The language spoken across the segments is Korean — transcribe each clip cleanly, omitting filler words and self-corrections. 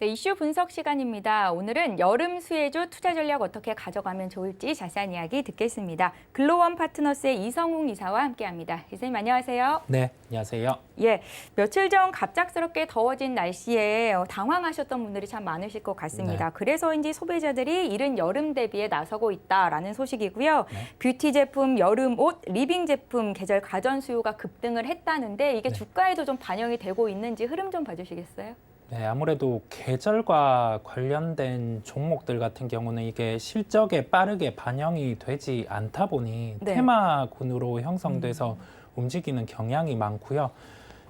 네, 이슈 분석 시간입니다. 오늘은 여름 수혜주 투자 전략 어떻게 가져가면 좋을지 자세한 이야기 듣겠습니다. 글로원 파트너스의 이성웅 이사와 함께합니다. 이사님 안녕하세요. 네, 안녕하세요. 예, 며칠 전 갑작스럽게 더워진 날씨에 당황하셨던 분들이 참 많으실 것 같습니다. 네. 그래서인지 소비자들이 이른 여름 대비에 나서고 있다라는 소식이고요. 네. 뷰티 제품, 여름 옷, 리빙 제품, 계절 가전 수요가 급등을 했다는데 이게 네. 주가에도 좀 반영이 되고 있는지 흐름 좀 봐주시겠어요? 네, 아무래도 계절과 관련된 종목들 같은 경우는 이게 실적에 빠르게 반영이 되지 않다 보니 네. 테마군으로 형성돼서 움직이는 경향이 많고요.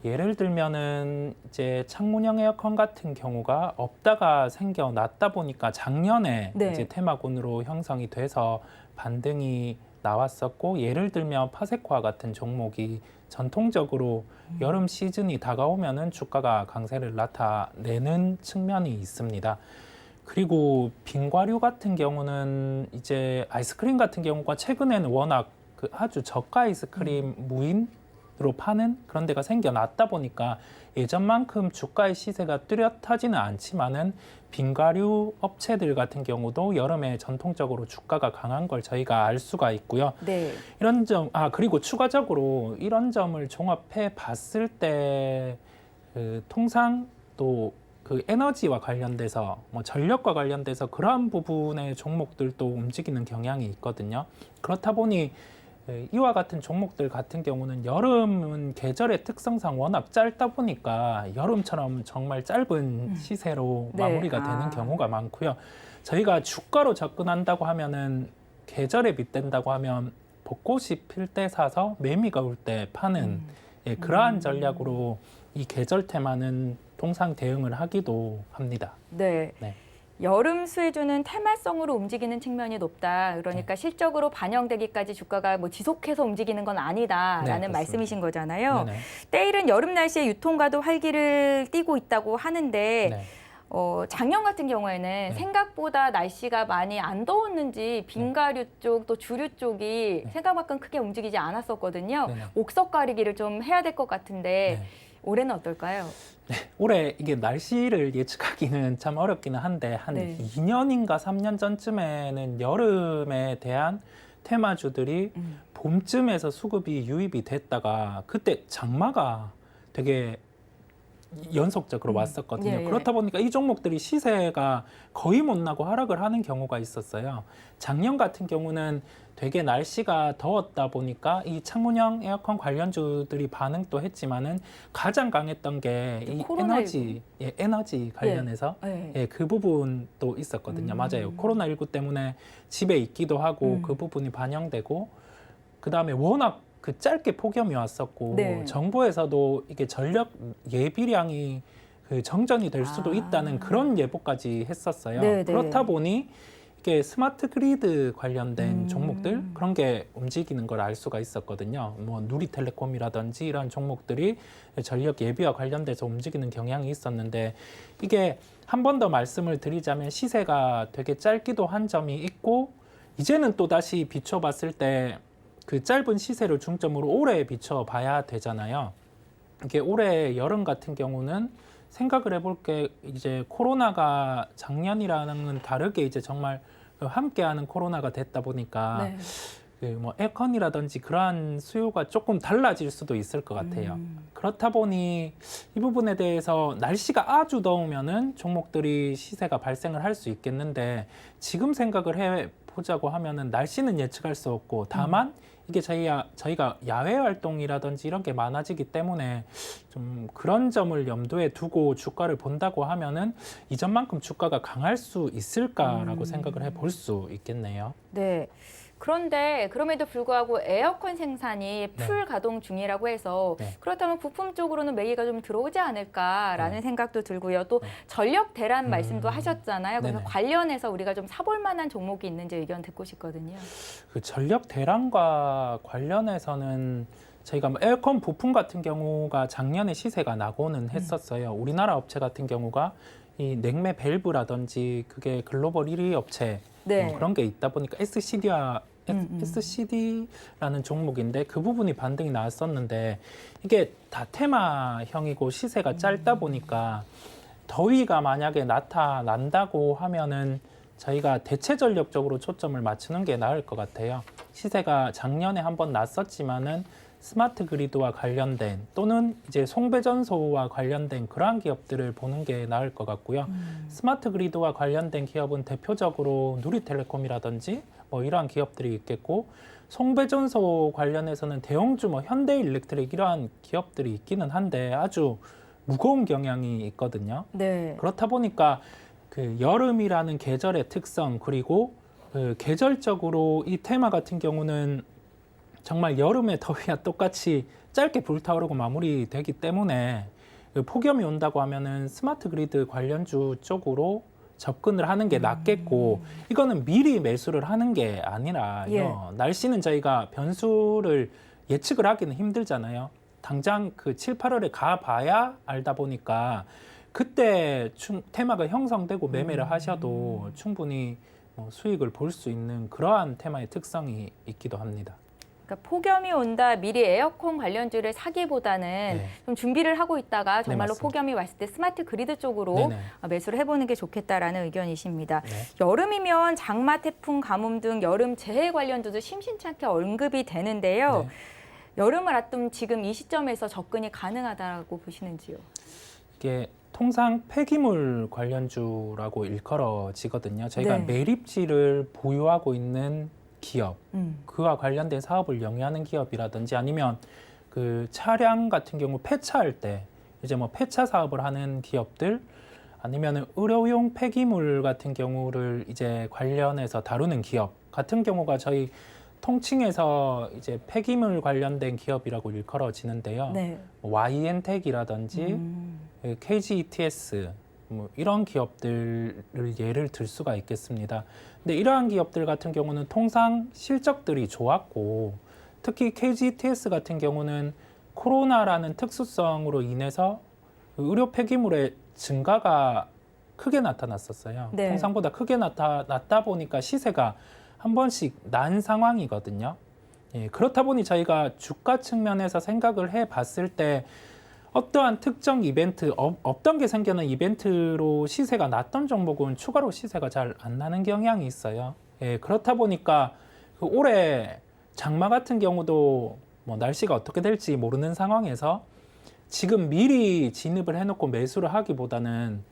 예를 들면은 이제 창문형 에어컨 같은 경우가 없다가 생겨났다 보니까 작년에 네. 이제 테마군으로 형성이 돼서 반등이 나왔었고, 예를 들면 파세코와 같은 종목이 전통적으로 여름 시즌이 다가오면은 주가가 강세를 나타내는 측면이 있습니다. 그리고 빙과류 같은 경우는 이제 아이스크림 같은 경우가 최근에는 워낙 그 아주 저가 아이스크림 무인으로 파는 그런 데가 생겨났다 보니까 예전만큼 주가의 시세가 뚜렷하지는 않지만은 빙과류 업체들 같은 경우도 여름에 전통적으로 주가가 강한 걸 저희가 알 수가 있고요. 네. 이런 점, 그리고 추가적으로 이런 점을 종합해 봤을 때, 통상 또 그 에너지와 관련돼서, 뭐 전력과 관련돼서 그러한 부분의 종목들도 움직이는 경향이 있거든요. 그렇다 보니, 이와 같은 종목들 같은 경우는 여름은 계절의 특성상 워낙 짧다 보니까 여름처럼 정말 짧은 시세로 네. 마무리가 되는 경우가 많고요. 저희가 주가로 접근한다고 하면은 계절에 빗댄다고 하면 벚꽃이 필 때 사서 매미가 올 때 파는 예, 그러한 전략으로 이 계절 테마는 통상 대응을 하기도 합니다. 네. 네. 여름 수혜주는 테마성으로 움직이는 측면이 높다. 그러니까 실적으로 반영되기까지 주가가 뭐 지속해서 움직이는 건 아니다라는 네, 그렇습니다. 말씀이신 거잖아요. 네네. 때이른 여름 날씨에 유통가도 활기를 띠고 있다고 하는데 네. 작년 같은 경우에는 생각보다 날씨가 많이 안 더웠는지 빙가류 쪽 또 주류 쪽이 생각만큼 크게 움직이지 않았었거든요. 네네. 옥석 가리기를 좀 해야 될 것 같은데 네. 올해는 어떨까요? 올해 이게 날씨를 예측하기는 참 어렵기는 한데 한 네. 2년인가 3년 전쯤에는 여름에 대한 테마주들이 봄쯤에서 수급이 유입이 됐다가 그때 장마가 되게 연속적으로 왔었거든요. 예, 예. 그렇다 보니까 이 종목들이 시세가 거의 못 나고 하락을 하는 경우가 있었어요. 작년 같은 경우는 되게 날씨가 더웠다 보니까 이 창문형 에어컨 관련주들이 반응도 했지만은 가장 강했던 게 이 코로나19. 에너지 관련해서 네. 예, 그 부분도 있었거든요. 맞아요. 코로나19 때문에 집에 있기도 하고 그 부분이 반영되고 그다음에 워낙 그 짧게 폭염이 왔었고 네. 정부에서도 이게 전력 예비량이 그 정전이 될 수도 있다는 그런 예보까지 했었어요. 네, 네. 그렇다 보니 이게 스마트 그리드 관련된 종목들 그런 게 움직이는 걸 알 수가 있었거든요. 뭐 누리텔레콤이라든지 이런 종목들이 전력 예비와 관련돼서 움직이는 경향이 있었는데 이게 한 번 더 말씀을 드리자면 시세가 되게 짧기도 한 점이 있고 이제는 또 다시 비춰봤을 때 그 짧은 시세를 중점으로 올해에 비춰봐야 되잖아요. 이게 올해 여름 같은 경우는 생각을 해볼 게 이제 코로나가 작년이랑은 다르게 이제 정말 함께하는 코로나가 됐다 보니까 네. 그 뭐 에어컨이라든지 그러한 수요가 조금 달라질 수도 있을 것 같아요. 그렇다 보니 이 부분에 대해서 날씨가 아주 더우면은 종목들이 시세가 발생을 할 수 있겠는데 지금 생각을 해 보자고 하면은 날씨는 예측할 수 없고 다만 이게 저희가 야외 활동이라든지 이런 게 많아지기 때문에 좀 그런 점을 염두에 두고 주가를 본다고 하면은 이전만큼 주가가 강할 수 있을까라고 생각을 해볼 수 있겠네요. 네. 그런데 그럼에도 불구하고 에어컨 생산이 풀 가동 중이라고 해서 네. 그렇다면 부품 쪽으로는 매기가 좀 들어오지 않을까라는 생각도 들고요. 또 전력 대란 말씀도 하셨잖아요. 그래서 네네. 관련해서 우리가 좀 사볼 만한 종목이 있는지 의견 듣고 싶거든요. 그 전력 대란과 관련해서는 저희가 뭐 에어컨 부품 같은 경우가 작년에 시세가 나고는 했었어요. 우리나라 업체 같은 경우가 이 냉매 밸브라든지 그게 글로벌 1위 업체 네. 그런 게 있다 보니까 SCD라는 종목인데 그 부분이 반등이 나왔었는데 이게 다 테마형이고 시세가 짧다 보니까 더위가 만약에 나타난다고 하면은 저희가 대체 전력적으로 초점을 맞추는 게 나을 것 같아요. 시세가 작년에 한번 났었지만은 스마트 그리드와 관련된 또는 이제 송배전소와 관련된 그러한 기업들을 보는 게 나을 것 같고요. 스마트 그리드와 관련된 기업은 대표적으로 누리텔레콤이라든지 뭐 이러한 기업들이 있겠고, 송배전소 관련해서는 대형주 뭐 현대일렉트릭 이러한 기업들이 있기는 한데 아주 무거운 경향이 있거든요. 네. 그렇다 보니까 그 여름이라는 계절의 특성, 그리고 그 계절적으로 이 테마 같은 경우는 정말 여름의 더위와 똑같이 짧게 불타오르고 마무리되기 때문에 그 폭염이 온다고 하면은 스마트 그리드 관련주 쪽으로 접근을 하는 게 낫겠고, 이거는 미리 매수를 하는 게 아니라요. 예. 날씨는 저희가 변수를 예측을 하기는 힘들잖아요. 당장 그 7, 8월에 가봐야 알다 보니까 그때 테마가 형성되고 매매를 하셔도 충분히 수익을 볼 수 있는 그러한 테마의 특성이 있기도 합니다. 그러니까 폭염이 온다 미리 에어컨 관련주를 사기보다는 네. 좀 준비를 하고 있다가 정말로 맞습니다. 폭염이 왔을 때 스마트 그리드 쪽으로 네네. 매수를 해보는 게 좋겠다라는 의견이십니다. 네. 여름이면 장마, 태풍, 가뭄 등 여름 재해 관련주도 심심찮게 언급이 되는데요. 네. 여름을 앞둔 지금 이 시점에서 접근이 가능하다고 보시는지요? 이게 통상 폐기물 관련주라고 일컬어지거든요. 저희가 네. 매립지를 보유하고 있는 기업, 그와 관련된 사업을 영위하는 기업이라든지 아니면 그 차량 같은 경우 폐차할 때 이제 뭐 폐차 사업을 하는 기업들, 아니면은 의료용 폐기물 같은 경우를 이제 관련해서 다루는 기업 같은 경우가 저희 통칭해서 이제 폐기물 관련된 기업이라고 일컬어지는데요. 네. YN텍이라든지 KGETS 뭐 이런 기업들을 예를 들 수가 있겠습니다. 근데 이러한 기업들 같은 경우는 통상 실적들이 좋았고, 특히 KGETS 같은 경우는 코로나라는 특수성으로 인해서 의료 폐기물의 증가가 크게 나타났었어요. 네. 통상보다 크게 나타났다 보니까 시세가 한 번씩 난 상황이거든요. 예, 그렇다 보니 저희가 주가 측면에서 생각을 해봤을 때 어떠한 특정 이벤트, 없던 게 생겨난 이벤트로 시세가 났던 종목은 추가로 시세가 잘 안 나는 경향이 있어요. 예, 그렇다 보니까 그 올해 장마 같은 경우도 뭐 날씨가 어떻게 될지 모르는 상황에서 지금 미리 진입을 해놓고 매수를 하기보다는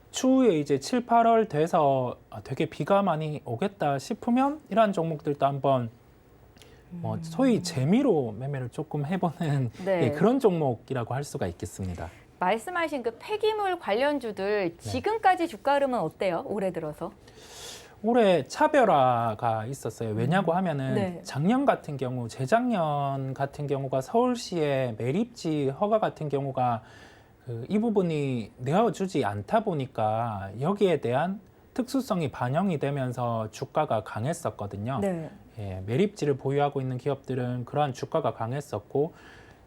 추후에 이제 7, 8월 돼서 되게 비가 많이 오겠다 싶으면 이러한 종목들도 한번 뭐 소위 재미로 매매를 조금 해보는 네. 예, 그런 종목이라고 할 수가 있겠습니다. 말씀하신 그 폐기물 관련주들 지금까지 주가 흐름은 어때요? 올해 들어서? 올해 차별화가 있었어요. 왜냐고 하면은 네. 작년 같은 경우, 재작년 같은 경우가 서울시의 매립지 허가 같은 경우가 이 부분이 내어주지 않다 보니까 여기에 대한 특수성이 반영이 되면서 주가가 강했었거든요. 네. 예, 매립지를 보유하고 있는 기업들은 그러한 주가가 강했었고,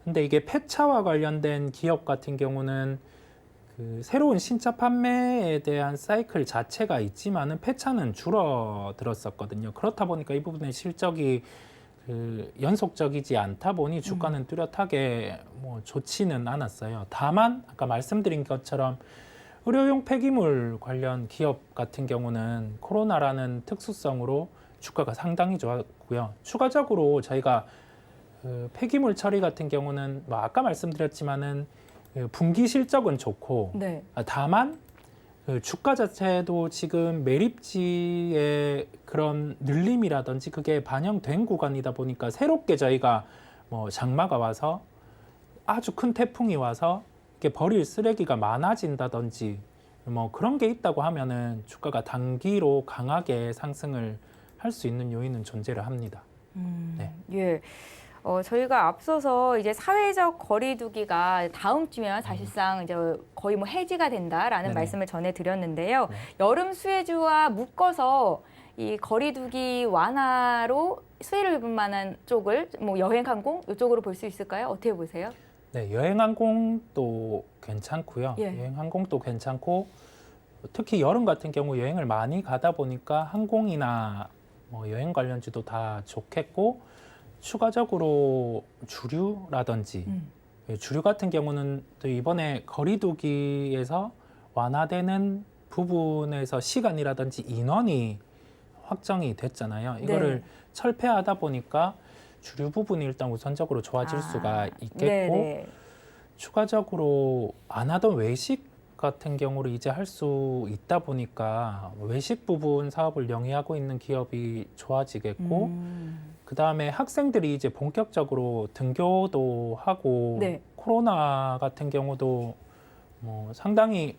근데 이게 폐차와 관련된 기업 같은 경우는 그 새로운 신차 판매에 대한 사이클 자체가 있지만은 폐차는 줄어들었었거든요. 그렇다 보니까 이 부분의 실적이 그 연속적이지 않다 보니 주가는 뚜렷하게 뭐 좋지는 않았어요. 다만 아까 말씀드린 것처럼 의료용 폐기물 관련 기업 같은 경우는 코로나라는 특수성으로 주가가 상당히 좋았고요. 추가적으로 저희가 그 폐기물 처리 같은 경우는 뭐 아까 말씀드렸지만은 그 분기 실적은 좋고, 네. 다만 그 주가 자체도 지금 매립지의 그런 늘림이라든지 그게 반영된 구간이다 보니까 새롭게 저희가 뭐 장마가 와서 아주 큰 태풍이 와서 이렇게 버릴 쓰레기가 많아진다든지 뭐 그런 게 있다고 하면은 주가가 단기로 강하게 상승을 할 수 있는 요인은 존재를 합니다. 네. 예. 저희가 앞서서 이제 사회적 거리두기가 다음 주면 사실상 이제 거의 뭐 해지가 된다라는 네네. 말씀을 전해드렸는데요. 네. 여름 수혜주와 묶어서 이 거리두기 완화로 수혜를 입을 만한 쪽을 뭐 여행 항공 이쪽으로 볼 수 있을까요? 어떻게 보세요? 네, 여행항공도 괜찮고요. 예. 여행항공도 괜찮고, 특히 여름 같은 경우 여행을 많이 가다 보니까 항공이나 뭐 여행 관련주도 다 좋겠고, 추가적으로 주류라든지 주류 같은 경우는 또 이번에 거리두기에서 완화되는 부분에서 시간이라든지 인원이 확정이 됐잖아요. 이거를 철폐하다 보니까 주류 부분이 일단 우선적으로 좋아질 수가 있겠고 추가적으로 안 하던 외식 같은 경우를 이제 할 수 있다 보니까 외식 부분 사업을 영위하고 있는 기업이 좋아지겠고 그다음에 학생들이 이제 본격적으로 등교도 하고 코로나 같은 경우도 뭐 상당히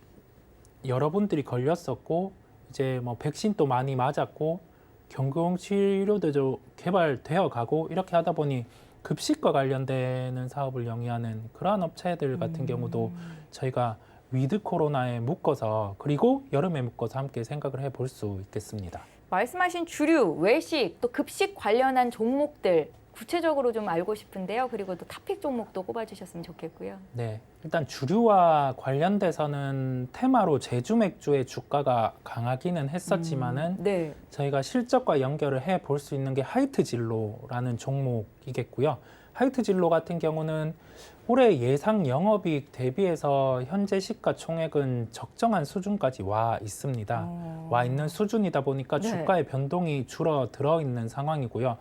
여러분들이 걸렸었고 이제 뭐 백신도 많이 맞았고 경공 치료도 개발되어 가고 이렇게 하다 보니 급식과 관련되는 사업을 영위하는 그러한 업체들 같은 경우도 저희가 위드 코로나에 묶어서 그리고 여름에 묶어서 함께 생각을 해볼 수 있겠습니다. 말씀하신 주류, 외식, 또 급식 관련한 종목들 구체적으로 좀 알고 싶은데요. 그리고 또 탑픽 종목도 꼽아주셨으면 좋겠고요. 네, 일단 주류와 관련돼서는 테마로 제주 맥주의 주가가 강하기는 했었지만은 저희가 실적과 연결을 해 볼 수 있는 게 하이트 진로라는 종목이겠고요. 하이트 진로 같은 경우는 올해 예상 영업이익 대비해서 현재 시가총액은 적정한 수준까지 와 있습니다. 와 있는 수준이다 보니까 주가의 변동이 줄어들어 있는 상황이고요.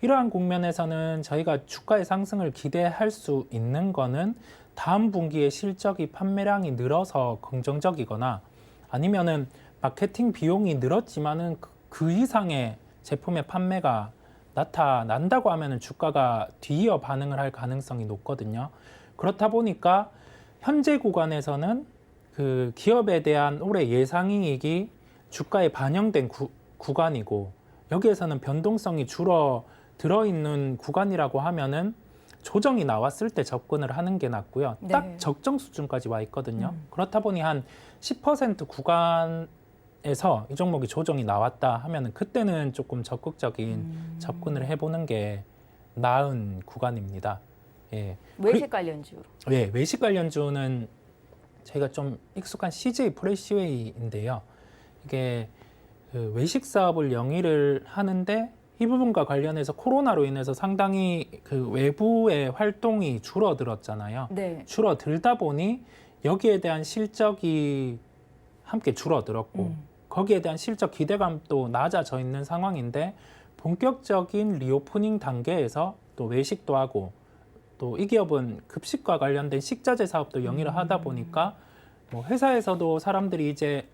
이러한 국면에서는 저희가 주가의 상승을 기대할 수 있는 거는 다음 분기에 실적이 판매량이 늘어서 긍정적이거나 아니면은 마케팅 비용이 늘었지만은 그 이상의 제품의 판매가 나타난다고 하면은 주가가 뒤이어 반응을 할 가능성이 높거든요. 그렇다 보니까 현재 구간에서는 그 기업에 대한 올해 예상이익이 주가에 반영된 구간이고 여기에서는 변동성이 들어있는 구간이라고 하면은 조정이 나왔을 때 접근을 하는 게 낫고요. 딱 적정 수준까지 와 있거든요. 그렇다 보니 한 10% 구간에서 이 종목이 조정이 나왔다 하면은 그때는 조금 적극적인 접근을 해보는 게 나은 구간입니다. 예. 외식 관련주. 네, 외식 관련주는 저희가 좀 익숙한 CJ 프레시웨이인데요. 이게 그 외식 사업을 영위를 하는데 이 부분과 관련해서 코로나로 인해서 상당히 그 외부의 활동이 줄어들었잖아요. 줄어들다 보니 여기에 대한 실적이 함께 줄어들었고 거기에 대한 실적 기대감도 낮아져 있는 상황인데 본격적인 리오프닝 단계에서 또 외식도 하고 또 이 기업은 급식과 관련된 식자재 사업도 영위를 하다 보니까 뭐 회사에서도 사람들이 이제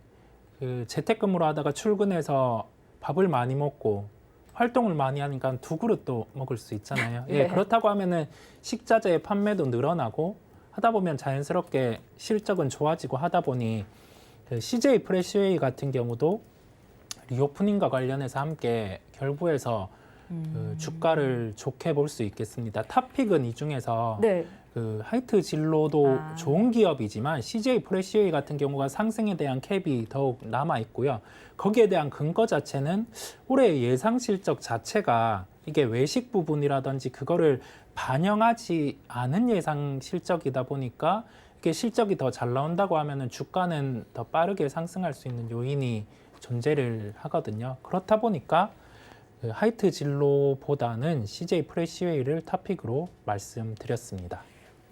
그 재택근무를 하다가 출근해서 밥을 많이 먹고 활동을 많이 하니까 두 그릇도 먹을 수 있잖아요. 예, 그렇다고 하면은 식자재의 판매도 늘어나고 하다 보면 자연스럽게 실적은 좋아지고 하다 보니 그 CJ 프레시웨이 같은 경우도 리오프닝과 관련해서 함께 결부해서 그 주가를 좋게 볼 수 있겠습니다. 탑픽은 이 중에서 그 하이트 진로도 좋은 기업이지만 CJ 프레시웨이 같은 경우가 상승에 대한 캡이 더욱 남아 있고요. 거기에 대한 근거 자체는 올해 예상 실적 자체가 이게 외식 부분이라든지 그거를 반영하지 않은 예상 실적이다 보니까 이게 실적이 더 잘 나온다고 하면은 주가는 더 빠르게 상승할 수 있는 요인이 존재를 하거든요. 그렇다 보니까 그 하이트 진로보다는 CJ 프레시웨이를 탑픽으로 말씀드렸습니다.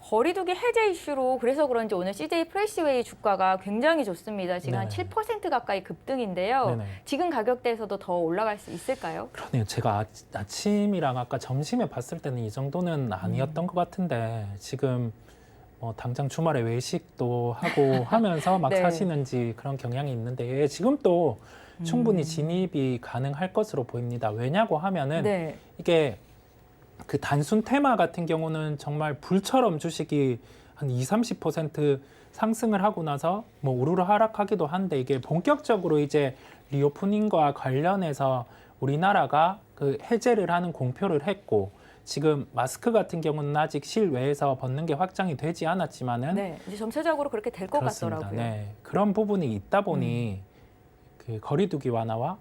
거리두기 해제 이슈로 그래서 그런지 오늘 CJ 프레시웨이 주가가 굉장히 좋습니다. 지금 한 7% 가까이 급등인데요. 지금 가격대에서도 더 올라갈 수 있을까요? 그러네요. 제가 아침이랑 아까 점심에 봤을 때는 이 정도는 아니었던 것 같은데 지금 뭐 당장 주말에 외식도 하고 하면서 막 사시는지 그런 경향이 있는데 지금 또 충분히 진입이 가능할 것으로 보입니다. 왜냐고 하면은 이게 그 단순 테마 같은 경우는 정말 불처럼 주식이 한 20-30% 상승을 하고 나서 뭐 우르르 하락하기도 한데 이게 본격적으로 이제 리오프닝과 관련해서 우리나라가 그 해제를 하는 공표를 했고 지금 마스크 같은 경우는 아직 실외에서 벗는 게 확정이 되지 않았지만은 이제 점차적으로 그렇게 될 것 같더라고요. 네, 그런 부분이 있다 보니 그 거리두기 완화와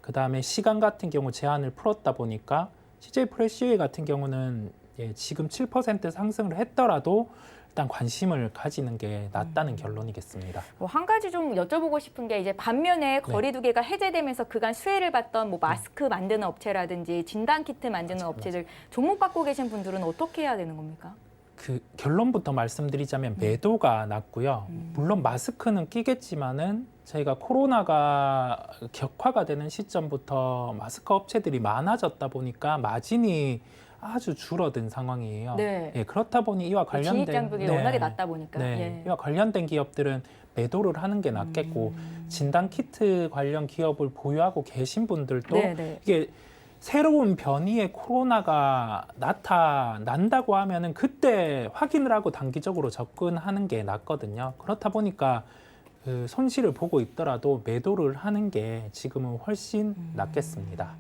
그 다음에 시간 같은 경우 제한을 풀었다 보니까 CJ 프레시웨이 같은 경우는 지금 7% 상승을 했더라도 일단 관심을 가지는 게 낫다는 결론이겠습니다. 한 가지 좀 여쭤보고 싶은 게 이제 반면에 거리두기가 해제되면서 그간 수혜를 봤던 뭐 마스크 만드는 업체라든지 진단 키트 만드는 업체들 종목 갖고 계신 분들은 어떻게 해야 되는 겁니까? 그 결론부터 말씀드리자면 매도가 낮고요. 물론 마스크는 끼겠지만은 저희가 코로나가 격화가 되는 시점부터 마스크 업체들이 많아졌다 보니까 마진이 아주 줄어든 상황이에요. 네. 예, 그렇다 보니 이와 관련된 진입 장벽이 워낙에 낮다 보니까. 네, 예. 이와 관련된 기업들은 매도를 하는 게 낫겠고 진단 키트 관련 기업을 보유하고 계신 분들도 네, 네. 이게 새로운 변이의 코로나가 나타난다고 하면은 그때 확인을 하고 단기적으로 접근하는 게 낫거든요. 그렇다 보니까 그 손실을 보고 있더라도 매도를 하는 게 지금은 훨씬 낫겠습니다.